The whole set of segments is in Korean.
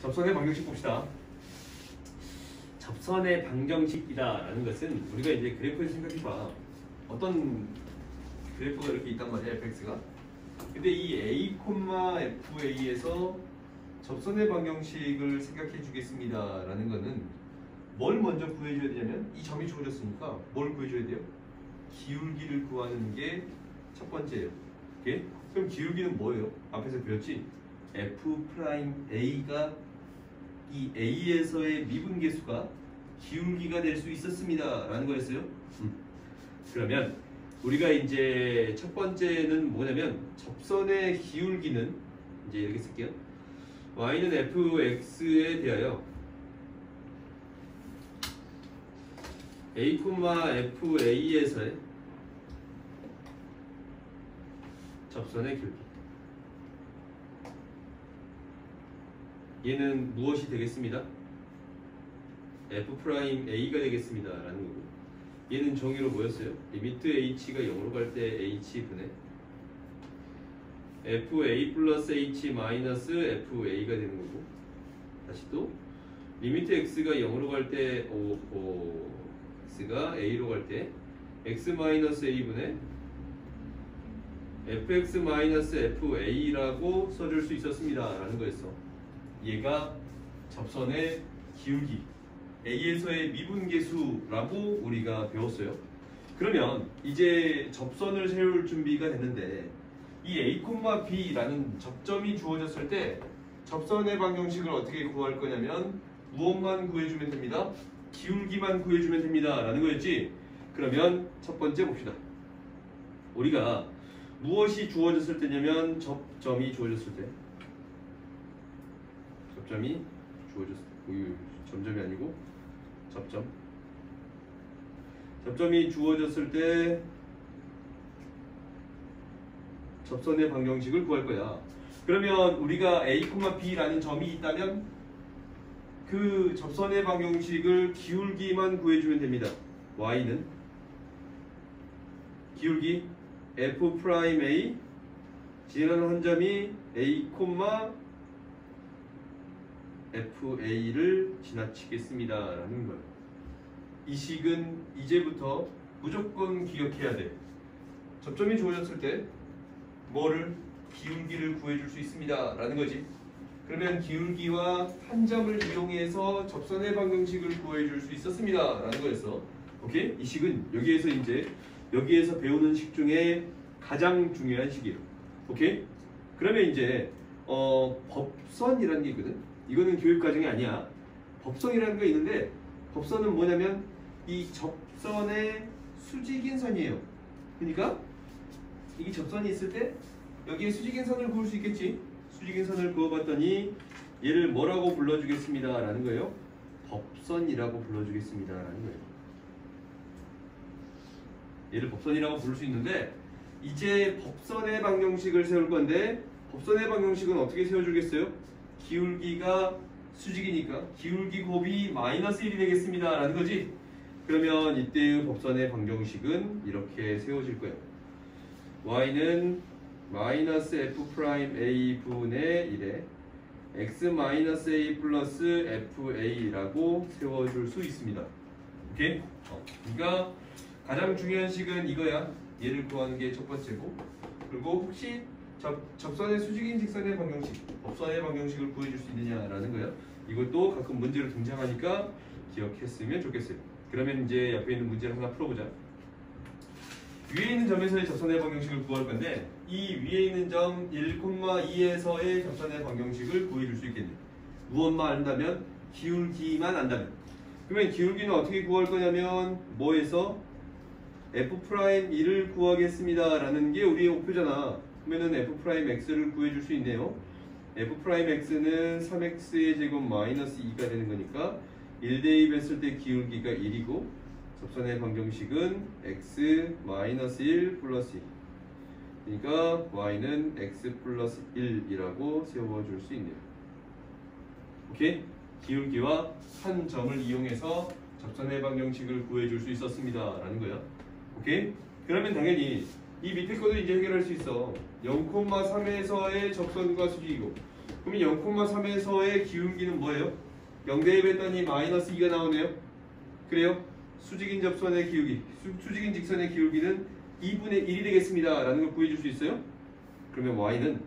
접선의 방정식 봅시다. 접선의 방정식이다라는 것은 우리가 이제 그래프를 생각해봐. 어떤 그래프가 이렇게 있단 말이야, fx가. 근데 이 a, fa에서 접선의 방정식을 생각해 주겠습니다 라는 거는 뭘 먼저 구해줘야 되냐면 이 점이 주어졌으니까 뭘 구해줘야 돼요? 기울기를 구하는 게 첫 번째예요. 오케이? 그럼 기울기는 뭐예요? 앞에서 배웠지? f'a가 이 a에서의 미분계수가 기울기가 될 수 있었습니다 라는 거였어요. 그러면 우리가 이제 첫 번째는 뭐냐면 접선의 기울기는 이제 이렇게 쓸게요. y는 fx에 대하여 a, fa에서의 접선의 기울기. 얘는 무엇이 되겠습니다? f'a가 되겠습니다 라는 거고, 얘는 정의로 뭐였어요? 리미트 h가 0으로 갈 때 h분의 fa 플러스 h 마이너스 fa가 되는 거고, 다시 또 리미트 x가 0으로 갈 때 x가 a로 갈 때 x 마이너스 a분의 fx 마이너스 fa라고 써줄 수 있었습니다 라는 거였어. 얘가 접선의 기울기 a에서의 미분계수라고 우리가 배웠어요. 그러면 이제 접선을 세울 준비가 됐는데 이 a, b라는 접점이 주어졌을 때 접선의 방정식을 어떻게 구할 거냐면 무엇만 구해주면 됩니다. 기울기만 구해주면 됩니다 라는 거였지. 그러면 첫 번째 봅시다. 우리가 무엇이 주어졌을 때냐면 접점이 주어졌을 때, 접점이 주어졌을 때, 점점이 아니고 접점이 주어졌을 때 접선의 방정식을 구할 거야. 그러면 우리가 a, b라는 점이 있다면 그 접선의 방정식을 기울기만 구해주면 됩니다. y는 기울기 f'a 지나는 한 점이 a, fa를 지나치겠습니다 라는 거예요. 이 식은 이제부터 무조건 기억해야 돼. 접점이 주어졌을 때 뭐를? 기울기를 구해줄 수 있습니다 라는 거지. 그러면 기울기와 한 점을 이용해서 접선의 방정식을 구해줄 수 있었습니다 라는 거였어. 오케이? 이 식은 여기에서 배우는 식 중에 가장 중요한 식이에요. 오케이? 그러면 이제 법선이라는 게 있거든. 이거는 교육과정이 아니야. 법선이라는 게 있는데, 법선은 뭐냐면 이 접선의 수직인 선이에요. 그러니까 이게 접선이 있을 때 여기에 수직인 선을 그을 수 있겠지. 수직인 선을 그어봤더니 얘를 뭐라고 불러주겠습니다 라는 거예요? 법선이라고 불러주겠습니다 라는 거예요. 얘를 법선이라고 부를 수 있는데, 이제 법선의 방정식을 세울 건데, 법선의 방정식은 어떻게 세워주겠어요? 기울기가 수직이니까 기울기 곱이 마이너스 1이 되겠습니다 라는 거지. 그러면 이때의 법선의 방정식은 이렇게 세워질 거예요. y는 마이너스 f'a 분의 1에 x 마이너스 a 플러스 fa라고 세워줄 수 있습니다. 오케이? 그러니까 가장 중요한 식은 이거야. 얘를 구하는 게 첫 번째고, 그리고 혹시 접선의 수직인 직선의 방정식, 법선의 방정식을 구해줄 수 있느냐라는 거야. 이것도 가끔 문제로 등장하니까 기억했으면 좋겠어요. 그러면 이제 옆에 있는 문제를 하나 풀어보자. 위에 있는 점에서의 접선의 방정식을 구할 건데, 이 위에 있는 점 1,2에서의 접선의 방정식을 구해줄 수 있겠네. 무엇만 안다면? 기울기만 안다면. 그러면 기울기는 어떻게 구할 거냐면 뭐에서? f'1을 구하겠습니다 라는 게 우리의 목표잖아. 그러면은 f'x를 구해줄 수 있네요. f'x는 3x의 제곱 마이너스 2가 되는 거니까 1대2 했을 때 기울기가 1이고, 접선의 방정식은 x 마이너스 1 플러스 2. 그러니까 y는 x 플러스 1이라고 세워줄 수 있네요. 오케이? 기울기와 한 점을 이용해서 접선의 방정식을 구해줄 수 있었습니다 라는 거야. 오케이? 그러면 당연히 이 밑에 거도 이제 해결할 수 있어. 0,3에서의 접선과 수직이고 그러면 0,3에서의 기울기는 뭐예요? 0 대입했더니 마이너스 2가 나오네요. 그래요? 수직인 접선의 기울기, 수직인 직선의 기울기는 2분의 1이 되겠습니다. 라는 걸 구해줄 수 있어요? 그러면 y는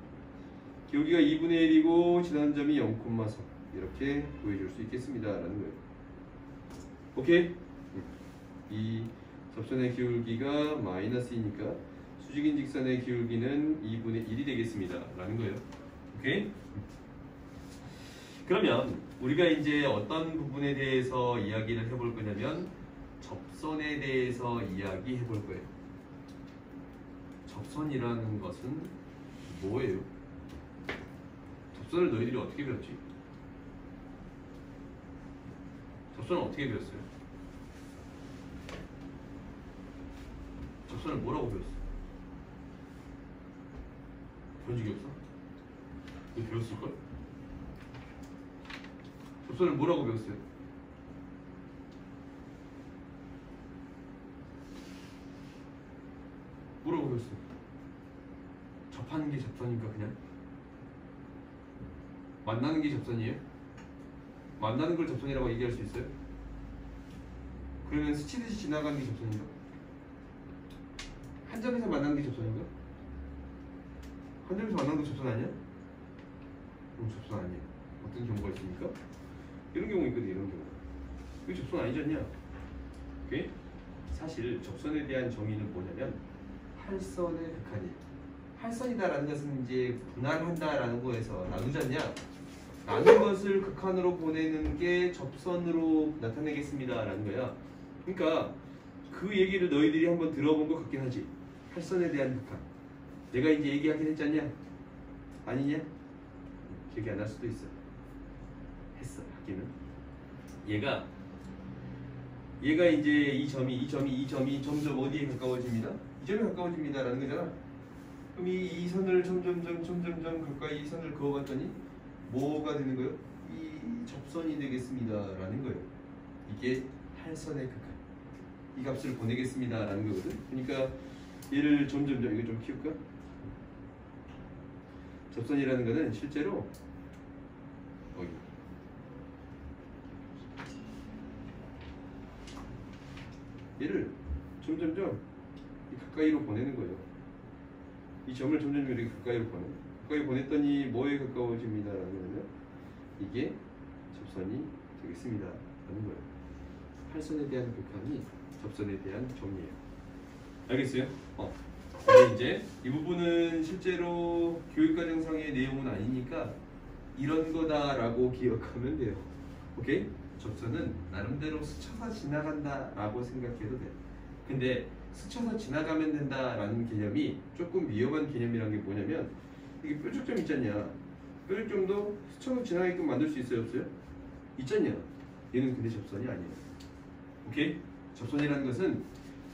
기울기가 2분의 1이고 지나는 점이 0,3 이렇게 구해줄 수 있겠습니다. 라는 거예요. 오케이? 이 접선의 기울기가 마이너스이니까 수직인 직선의 기울기는 2분의 1이 되겠습니다. 라는 거예요. 오케이? 그러면 우리가 이제 어떤 부분에 대해서 이야기를 해볼 거냐면 접선에 대해서 이야기해 볼 거예요. 접선이라는 것은 뭐예요? 접선을 너희들이 어떻게 배웠지? 접선을 어떻게 배웠어요? 접선을 뭐라고 배웠어? 배운 적이 없어? 너 배웠을걸? 접선을 뭐라고 배웠어요? 뭐라고 배웠어요? 접하는 게 접선인가 그냥? 만나는 게 접선이에요? 만나는 걸 접선이라고 얘기할 수 있어요? 그러면 스치듯이 지나가는 게 접선인가? 한 점에서 만나는 게 접선인가? 한 점에서 만나는 거 접선 아니야? 접선 아니야. 어떤 경우가 있습니까? 이런 경우 있거든. 이런 경우. 이거 접선 아니지 않냐? 오케이? 사실 접선에 대한 정의는 뭐냐면 할선의 극한이에요. 할선이다라는 것은 이제 분할한다라는 거에서 나누지 않냐? 나눈 것을 극한으로 보내는 게 접선으로 나타내겠습니다라는 거야. 그러니까 그 얘기를 너희들이 한번 들어본 것 같긴 하지. 할선에 대한 극한. 내가 이제 얘기하긴 했지 않냐? 아니냐? 기억이 안 날 수도 있어. 했어. 하기는. 얘가 이제 이 점이 점점 어디에 가까워집니다? 이 점에 가까워집니다라는 거잖아. 그럼 이 선을 점점 가까이 이 선을 그어봤더니 뭐가 되는 거예요? 이 접선이 되겠습니다라는 거예요. 이게 할선의 극한. 이 값을 보내겠습니다라는 거거든. 그러니까 얘를 점점 이거 좀 키울까? 접선이라는 거는 실제로 얘를 점점 가까이로 보내는 거예요. 이 점을 점점 이렇게 가까이로 가까이 보냈더니 뭐에 가까워집니다라는 거는 이게 접선이 되겠습니다 라는 거예요. 할선에 대한 극한이 접선에 대한 정의예요. 알겠어요? 근데 이제 이 부분은 실제로 교육과정상의 내용은 아니니까 이런 거다라고 기억하면 돼요. 오케이? 접선은 나름대로 스쳐서 지나간다 라고 생각해도 돼. 근데 스쳐서 지나가면 된다라는 개념이 조금 위험한 개념이란 게 뭐냐면 이게 뾰족점 있잖냐. 뾰족점도 스쳐서 지나가게끔 만들 수 있어요? 없어요? 있잖냐. 얘는 근데 접선이 아니에요. 오케이? 접선이라는 것은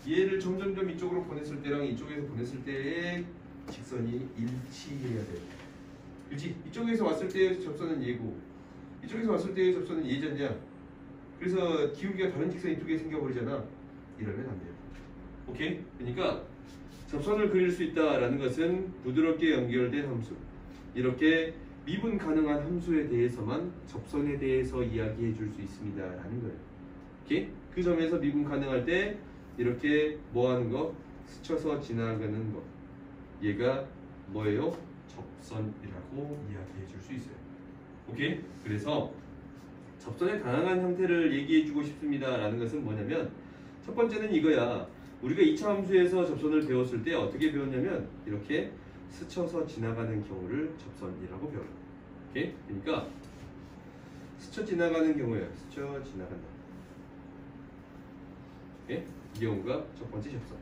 얘를 점점 이쪽으로 보냈을 때랑 이쪽에서 보냈을 때의 직선이 일치해야 돼. 그렇지? 이쪽에서 왔을 때의 접선은 얘고 이쪽에서 왔을 때의 접선은 얘잖냐. 그래서 기울기가 다른 직선이 두 개 생겨버리잖아. 이러면 안 돼요. 오케이? 그러니까 접선을 그릴 수 있다라는 것은 부드럽게 연결된 함수, 이렇게 미분 가능한 함수에 대해서만 접선에 대해서 이야기해 줄 수 있습니다 라는 거예요. 오케이? 그 점에서 미분 가능할 때 이렇게 뭐 하는 거? 스쳐서 지나가는 거. 얘가 뭐예요? 접선이라고 이야기해 줄 수 있어요. 오케이? 그래서 접선의 다양한 형태를 얘기해 주고 싶습니다 라는 것은 뭐냐면 첫 번째는 이거야. 우리가 2차 함수에서 접선을 배웠을 때 어떻게 배웠냐면 이렇게 스쳐서 지나가는 경우를 접선이라고 배워요. 오케이? 그러니까 스쳐 지나가는 경우예요. 스쳐 지나간다. 오케이? 이 경우가 첫 번째 접선.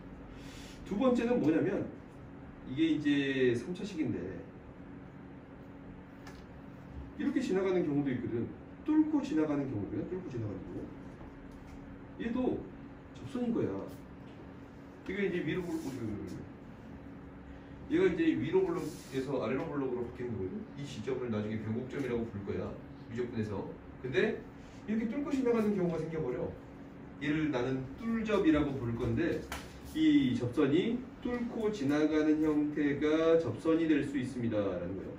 두 번째는 뭐냐면 이게 이제 3차식인데 이렇게 지나가는 경우도 있거든. 뚫고 지나가는 경우거든. 뚫고 지나가는 경우. 얘도 접선인 거야. 이게 이제 위로 볼록, 얘가 이제 위로 볼록에서 아래로 볼록으로 바뀌는 거거든. 이 지점을 나중에 변곡점이라고 부를 거야. 미적분에서. 근데 이렇게 뚫고 지나가는 경우가 생겨버려. 얘를 나는 뚫접이라고 부를 건데 이 접선이 뚫고 지나가는 형태가 접선이 될 수 있습니다 라는 거예요.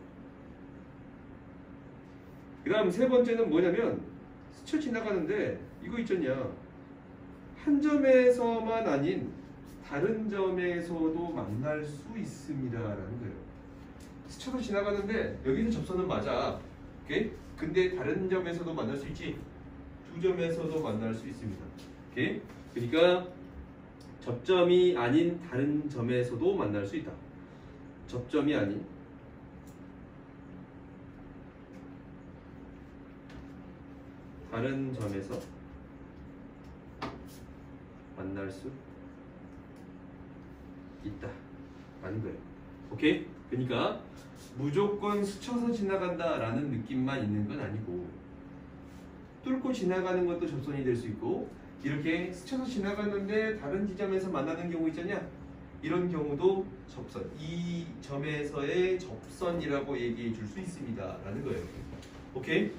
그 다음 세 번째는 뭐냐면 스쳐 지나가는데 이거 있잖냐. 한 점에서만 아닌 다른 점에서도 만날 수 있습니다 라는 거예요. 스쳐서 지나가는데 여기서 접선은 맞아. 오케이? 근데 다른 점에서도 만날 수 있지. 두 점에서도 만날 수 있습니다. 오케이? 그러니까 접점이 아닌 다른 점에서도 만날 수 있다. 접점이 아닌 다른 점에서 만날 수 있다 라는 거예요. 오케이? 그러니까 무조건 스쳐서 지나간다 라는 느낌만 있는 건 아니고 뚫고 지나가는 것도 접선이 될 수 있고 이렇게 스쳐서 지나갔는데 다른 지점에서 만나는 경우 있잖냐. 이런 경우도 접선, 이 점에서의 접선이라고 얘기해 줄 수 있습니다 라는 거예요. 오케이?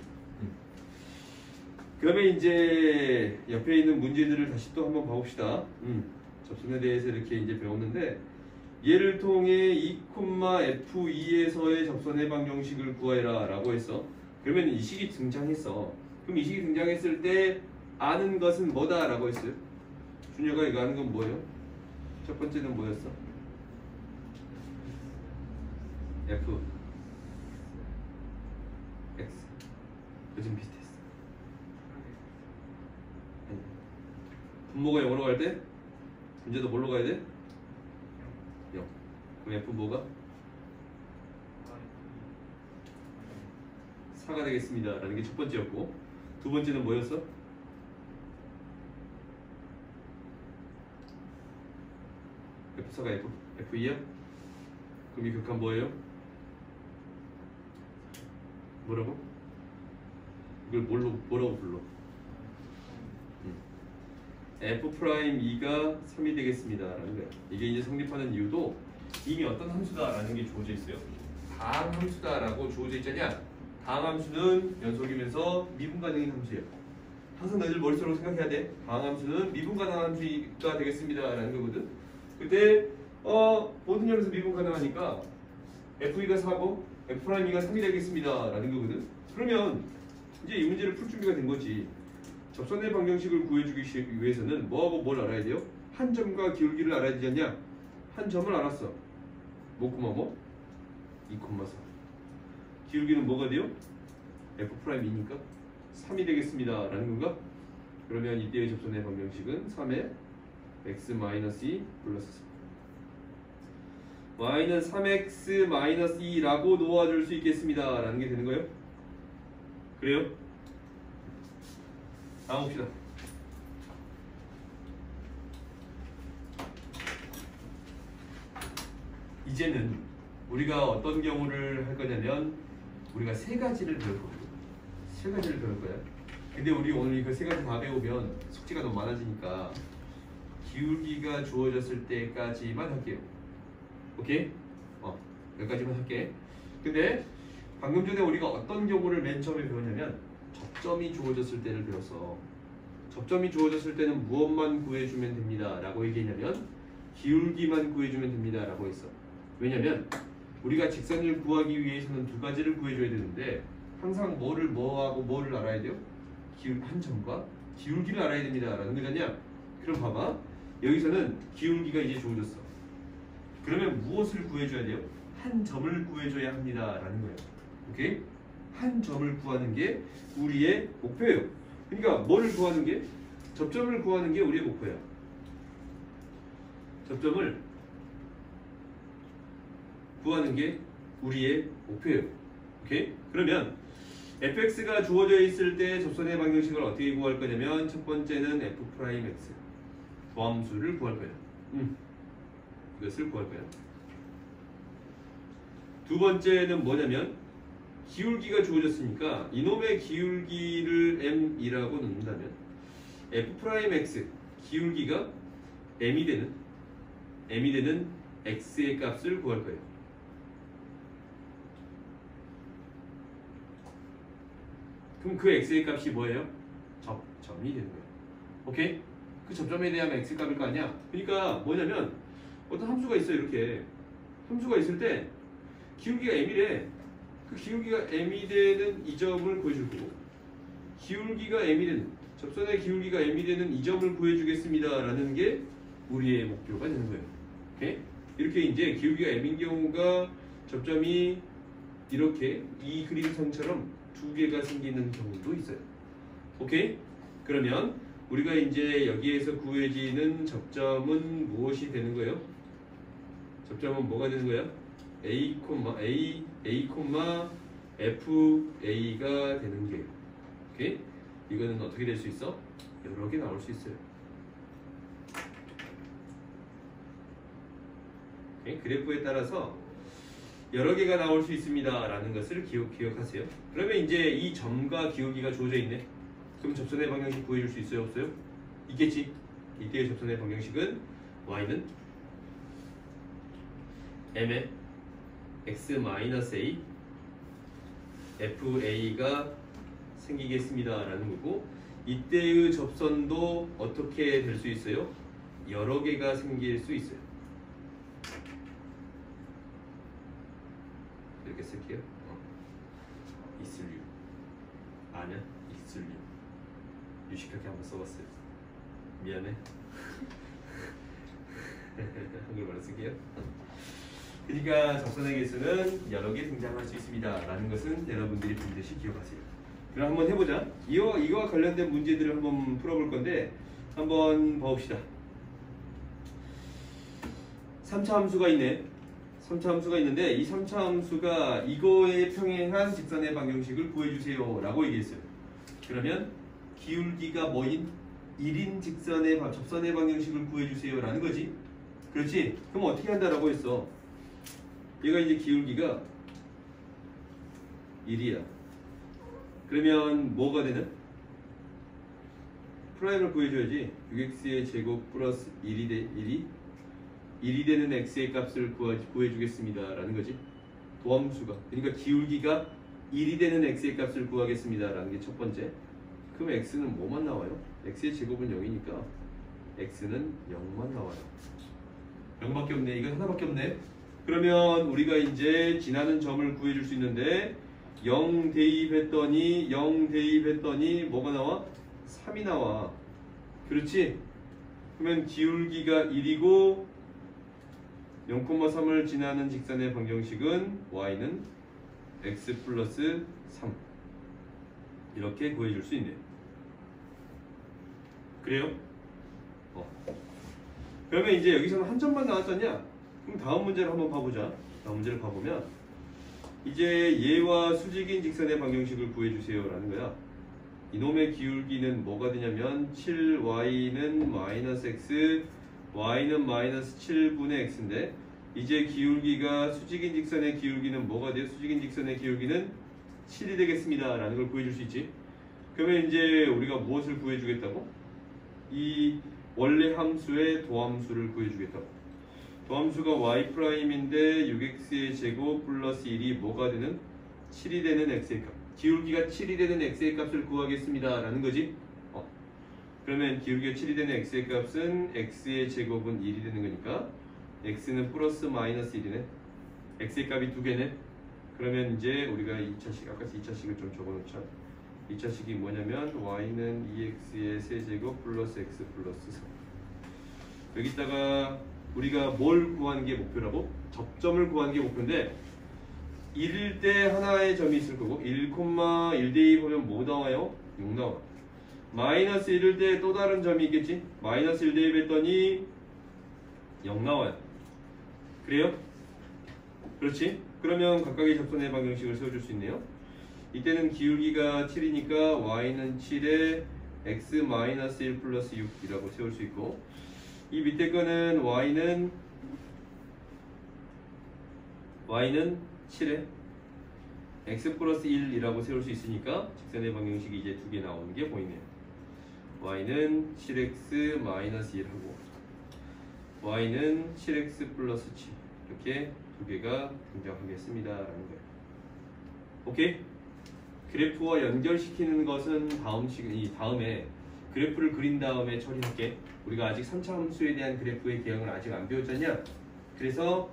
그러면 이제 옆에 있는 문제들을 다시 또 한번 봐봅시다. 접선에 대해서 이렇게 이제 배웠는데 얘를 통해 2,f2에서의 접선의 방정식을 구하라 라고 했어. 그러면 이 식이 등장했어. 그럼 이 식이 등장했을 때 아는 것은 뭐다 라고 했어요. 준혁아 이거 아는 건 뭐예요? 첫 번째는 뭐였어? f x 요즘 비슷했어. 분모가 0으로 갈 때 문제도 뭘로 가야 돼? 0. 그럼 f 뭐가? 4가 되겠습니다 라는 게 첫 번째였고 두 번째는 뭐였어? F4가 F2야? 그럼 이 극한 뭐예요? 뭐라고? 이걸 뭐라고 불러? F'2가 3이 되겠습니다 라는 거야. 이게 이제 성립하는 이유도 이미 어떤 함수다 라는 게 주어져 있어요. 다항 함수다 라고 주어져 있잖냐. 다항 함수는 연속이면서 미분가능인 함수예요. 항상 너희들 머릿속으로 생각해야 돼. 다항 함수는 미분가능한 함수가 되겠습니다 라는 거거든. 근데 모든 점에서 미분 가능하니까 F2가 4고 F'2가 3이 되겠습니다 라는 거거든. 그러면 이제 이 문제를 풀 준비가 된 거지. 접선의 방정식을 구해주기 위해서는 뭐하고 뭘 알아야 돼요? 한 점과 기울기를 알아야 되지 않냐? 한 점을 알았어. 뭐, 2,4. 기울기는 뭐가 돼요? F'이니까 3이 되겠습니다 라는 건가? 그러면 이때의 접선의 방정식은 3의 x-2 플러스 4 y는 3x-2라고 놓아줄 수 있겠습니다 라는 게 되는 거예요? 그래요? 다음 봅시다. 이제는 우리가 어떤 경우를 할 거냐면 우리가 세 가지를 배울 거거든. 세 가지를 배울 거야. 근데 우리 오늘 이거 세 가지 다 배우면 숙제가 너무 많아지니까 기울기가 주어졌을 때까지만 할게요. 오케이? 여기까지만 할게. 근데 방금 전에 우리가 어떤 경우를 맨 처음에 배웠냐면 접점이 주어졌을 때를 배웠어. 접점이 주어졌을 때는 무엇만 구해주면 됩니다 라고 얘기했냐면 기울기만 구해주면 됩니다 라고 했어. 왜냐면 우리가 직선을 구하기 위해서는 두 가지를 구해줘야 되는데 항상 뭐하고 뭐를 알아야 돼요? 한 점과 기울기를 알아야 됩니다 라는 거잖냐. 그럼 봐봐, 여기서는 기울기가 이제 주어졌어. 그러면 무엇을 구해줘야 돼요? 한 점을 구해줘야 합니다 라는 거예요. 오케이? 한 점을 구하는 게 우리의 목표예요. 그러니까 뭐를 구하는 게? 접점을 구하는 게 우리의 목표야. 접점을 구하는 게 우리의 목표예요. 오케이? 그러면 fx가 주어져 있을 때 접선의 방정식을 어떻게 구할 거냐면 첫 번째는 f'x 도함수를 구할 거야. 이것을 구할 거야. 두 번째는 뭐냐면 기울기가 주어졌으니까 이놈의 기울기를 m이라고 놓는다면 f'x 기울기가 m이 되는 x의 값을 구할 거예요. 그럼 그 x의 값이 뭐예요? 접점이 되는 거예요. 오케이? 그 접점에 대한 x 값일 거 아니야? 그러니까 뭐냐면 어떤 함수가 있어요. 이렇게 함수가 있을 때 기울기가 m이래. 그 기울기가 m이 되는 이 점을 구해줄 거고 기울기가 m이 되는 접선의 기울기가 m이 되는 이 점을 구해주겠습니다 라는 게 우리의 목표가 되는 거예요. 오케이? 이렇게 이제 기울기가 m인 경우가 접점이 이렇게 이 그림상처럼 두 개가 생기는 경우도 있어요. 오케이? 그러면 우리가 이제 여기에서 구해지는 접점은 무엇이 되는 거예요? 접점은 뭐가 되는 거예요? A, FA가 되는 거예요. 오케이? 이거는 어떻게 될 수 있어? 여러 개 나올 수 있어요. 오케이? 그래프에 따라서 여러 개가 나올 수 있습니다 라는 것을 기억하세요. 그러면 이제 이 점과 기울기가 주어져 있네. 그럼 접선의 방정식 구해줄 수 있어요? 없어요? 있겠지? 이때의 접선의 방정식은 y는 m의 x-a fa가 생기겠습니다 라는 거고 이때의 접선도 어떻게 될 수 있어요? 여러 개가 생길 수 있어요. 이렇게 쓸게요. 있을류 아니야? 있을류 유식하게 한번 써봤어요. 미안해. 한글말로 쓸게요. 그러니까 접선의 개수는 여러 개 등장할 수 있습니다 라는 것은 여러분들이 반드시 기억하세요. 그럼 한번 해보자. 이거와 관련된 문제들을 한번 풀어볼 건데 한번 봐봅시다. 3차 함수가 있네. 3차 함수가 있는데 이 3차 함수가 이거에 평행한 직선의 방정식을 구해주세요 라고 얘기했어요. 그러면 기울기가 뭐인? 1인 직선의 접선의 방정식을 구해주세요 라는 거지. 그렇지? 그럼 어떻게 한다라고 했어? 얘가 이제 기울기가 1이야. 그러면 뭐가 되는? 프라임을 구해줘야지. 6x의 제곱 플러스 1이 되는 x의 값을 구해주겠습니다 라는 거지. 도함수가. 그러니까 기울기가 1이 되는 x의 값을 구하겠습니다 라는 게 첫 번째. 그럼 x는 뭐만 나와요? x의 제곱은 0이니까 x는 0만 나와요. 0밖에 없네. 이건 하나밖에 없네. 그러면 우리가 이제 지나는 점을 구해줄 수 있는데 0 대입했더니 뭐가 나와? 3이 나와. 그렇지? 그러면 기울기가 1이고 0,3을 지나는 직선의 방정식은 y는 x 플러스 3 이렇게 구해줄 수 있네요. 그래요? 그러면 이제 여기서는 한 점만 나왔잖냐? 그럼 다음 문제를 한번 봐보자. 다음 문제를 봐보면 이제 얘와 수직인 직선의 방정식을 구해주세요 라는 거야. 이놈의 기울기는 뭐가 되냐면 7y는 마이너스 x y는 마이너스 7분의 x인데 이제 기울기가 수직인 직선의 기울기는 뭐가 돼요? 수직인 직선의 기울기는 7이 되겠습니다 라는 걸 구해줄 수 있지. 그러면 이제 우리가 무엇을 구해주겠다고? 이 원래 함수의 도함수를 구해주겠다고. 도함수가 y'인데 6x의 제곱 플러스 1이 뭐가 되는? 7이 되는 x의 값. 기울기가 7이 되는 x의 값을 구하겠습니다 라는 거지. 그러면 기울기가 7이 되는 x의 값은 x의 제곱은 1이 되는 거니까 x는 플러스 마이너스 1이네. x의 값이 두 개네. 그러면 이제 우리가 2차식, 아까 2차식을 좀 적어놓자. 2차식이 뭐냐면 y는 2x의 세제곱 플러스 x 플러스 3. 여기다가 우리가 뭘 구하는 게 목표라고? 접점을 구하는 게 목표인데 1일 때 하나의 점이 있을 거고 1,1 대입하면 뭐 나와요? 6 나와. 마이너스 1일 때 또 다른 점이 있겠지? 마이너스 1 대입했더니 0 나와요. 그래요? 그렇지? 그러면 각각의 접선의 방정식을 세워줄 수 있네요. 이때는 기울기가 7이니까 y는 7에 x 마이너스 1 플러스 6이라고 세울 수 있고 이 밑에 거는 y는 7에 x 플러스 1이라고 세울 수 있으니까 직선의 방정식이 이제 두 개 나오는 게 보이네요. y는 7x 마이너스 1하고 y는 7x 플러스 7 이렇게 두 개가 등장하겠습니다 라는 거예요. 오케이? 그래프와 연결시키는 것은 다음에 그래프를 그린 다음에 처리할게. 우리가 아직 3차 함수에 대한 그래프의 개형을 아직 안 배웠잖냐? 그래서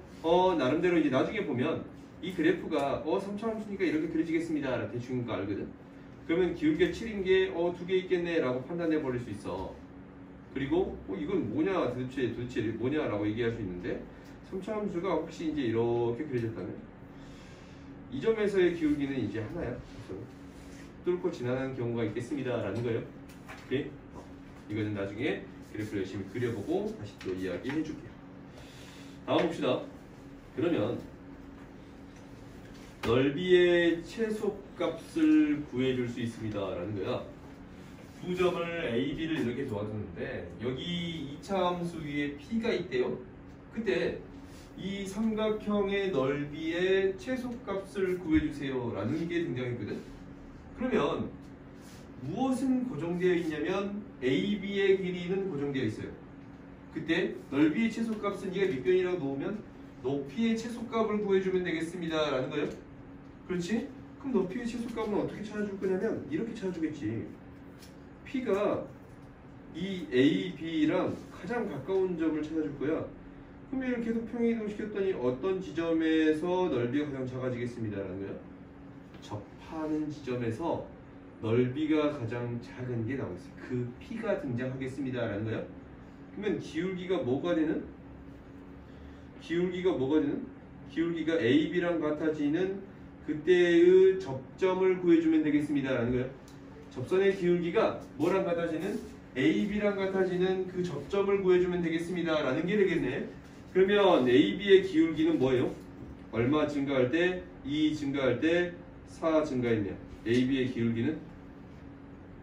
나름대로 이제 나중에 보면 이 그래프가 3차함수니까 이렇게 그려지겠습니다 라고 대충 거 알거든. 그러면 기울기가 7인 게 2개 있겠네 라고 판단해 버릴 수 있어. 그리고 이건 뭐냐 도대체 뭐냐 라고 얘기할 수 있는데 3차함수가 혹시 이제 이렇게 그려졌다면 이 점에서의 기울기는 이제 하나야. 뚫고 지나가는 경우가 있겠습니다 라는 거예요. 오케이? 이거는 나중에 그래프를 열심히 그려보고 다시 또 이야기해 줄게요. 다음 봅시다. 그러면 넓이의 최소값을 구해줄 수 있습니다 라는 거야. 두 점을 A, B를 이렇게 도와줬는데 여기 2차 함수 위에 P가 있대요. 그때 이 삼각형의 넓이의 최소값을 구해주세요 라는 게 등장했거든. 그러면 무엇은 고정되어 있냐면 A, B의 길이는 고정되어 있어요. 그때 넓이의 최소값은 얘가 밑변이라고 놓으면 높이의 최소값을 구해주면 되겠습니다 라는 거예요. 그렇지? 그럼 높이의 최소값은 어떻게 찾아줄 거냐면 이렇게 찾아주겠지. P가 이 A, B랑 가장 가까운 점을 찾아줄 거야. 그럼 얘를 계속 평행이동 시켰더니 어떤 지점에서 넓이가 가장 작아지겠습니다 라는 거야. 접하는 지점에서 넓이가 가장 작은 게 나오겠어요. 그 P가 등장하겠습니다 라는 거야. 그러면 기울기가 뭐가 되는? 기울기가 A, B랑 같아지는 그때의 접점을 구해주면 되겠습니다 라는 거예요. 접선의 기울기가 뭐랑 같아지는? A, B랑 같아지는 그 접점을 구해주면 되겠습니다 라는 게 되겠네. 그러면 A, B의 기울기는 뭐예요? 얼마 증가할 때? 2 증가할 때 4 증가했네요. A, B의 기울기는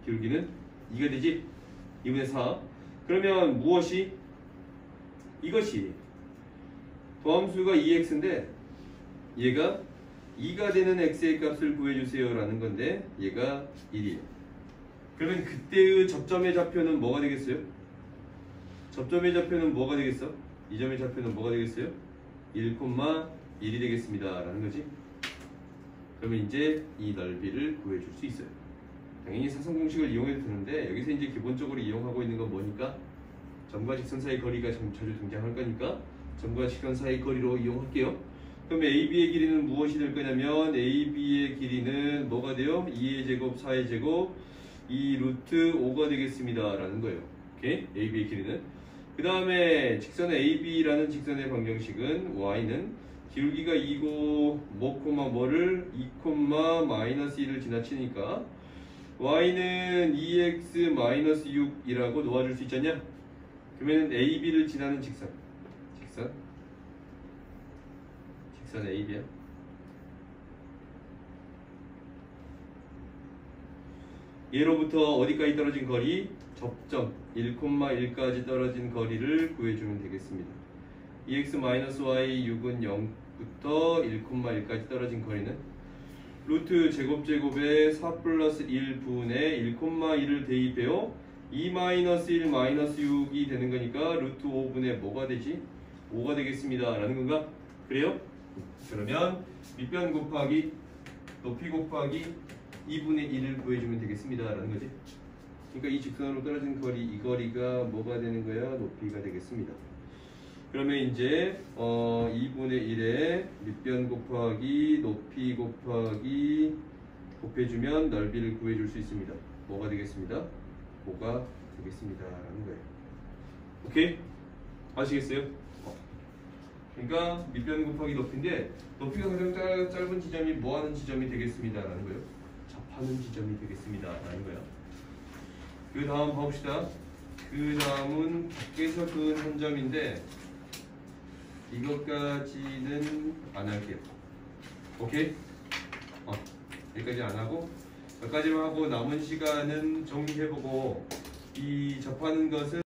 2가 되지? 2분의 4. 그러면 무엇이? 이것이 도함수가 2x인데 얘가 2가 되는 x의 값을 구해주세요 라는 건데 얘가 1이에요. 그러면 그때의 접점의 좌표는 뭐가 되겠어요? 접점의 좌표는 뭐가 되겠어? 이 점의 좌표는 뭐가 되겠어요? 1,1이 되겠습니다 라는 거지. 그러면 이제 이 넓이를 구해줄 수 있어요. 당연히 사성공식을 이용해도 되는데 여기서 이제 기본적으로 이용하고 있는 건 뭐니까? 점과 직선 사이 거리가 자주 등장할 거니까 점과 직선 사이 거리로 이용할게요. 그러면 AB의 길이는 무엇이 될 거냐면 AB의 길이는 뭐가 돼요? 2의 제곱, 4의 제곱, 2 루트 5가 되겠습니다 라는 거예요. 오케이? AB의 길이는. 그 다음에 직선 AB라는 직선의 방정식은 Y는 기울기가 2고 뭐를 2, 마이너스 1을 지나치니까 Y는 2x 마이너스 6이라고 놓아줄 수 있잖냐? 그러면 AB를 지나는 직선 AB야. 얘로부터 어디까지 떨어진 거리? 접점 1,1까지 떨어진 거리를 구해주면 되겠습니다. 2x-y 6은 0부터 1,1까지 떨어진 거리는 루트 제곱제곱에 4 플러스 1 분의 1,1을 대입해요. 2 마이너스 1 마이너스 6이 되는 거니까 루트 5분의 뭐가 되지? 5가 되겠습니다 라는 건가? 그래요? 그러면 밑변 곱하기 높이 곱하기 2분의 1을 구해주면 되겠습니다 라는 거지. 그러니까 이 직선으로 떨어진 거리, 이 거리가 뭐가 되는 거야? 높이가 되겠습니다. 그러면 이제 2분의 1에 밑변 곱하기 높이 곱하기 곱해주면 넓이를 구해줄 수 있습니다. 뭐가 되겠습니다? 5가 되겠습니다 라는 거예요. 오케이? 아시겠어요? 그러니까 밑변 곱하기 높이인데 높이가 가장 짧은 지점이 뭐하는 지점이 되겠습니다 라는 거예요. 접하는 지점이 되겠습니다 라는 거예요. 그 다음 봐봅시다. 그 다음은 밖에서 그은 한 점인데 이것까지는 안 할게요. 오케이? 여기까지 안 하고 여기까지만 하고 남은 시간은 정리해보고 이 접하는 것은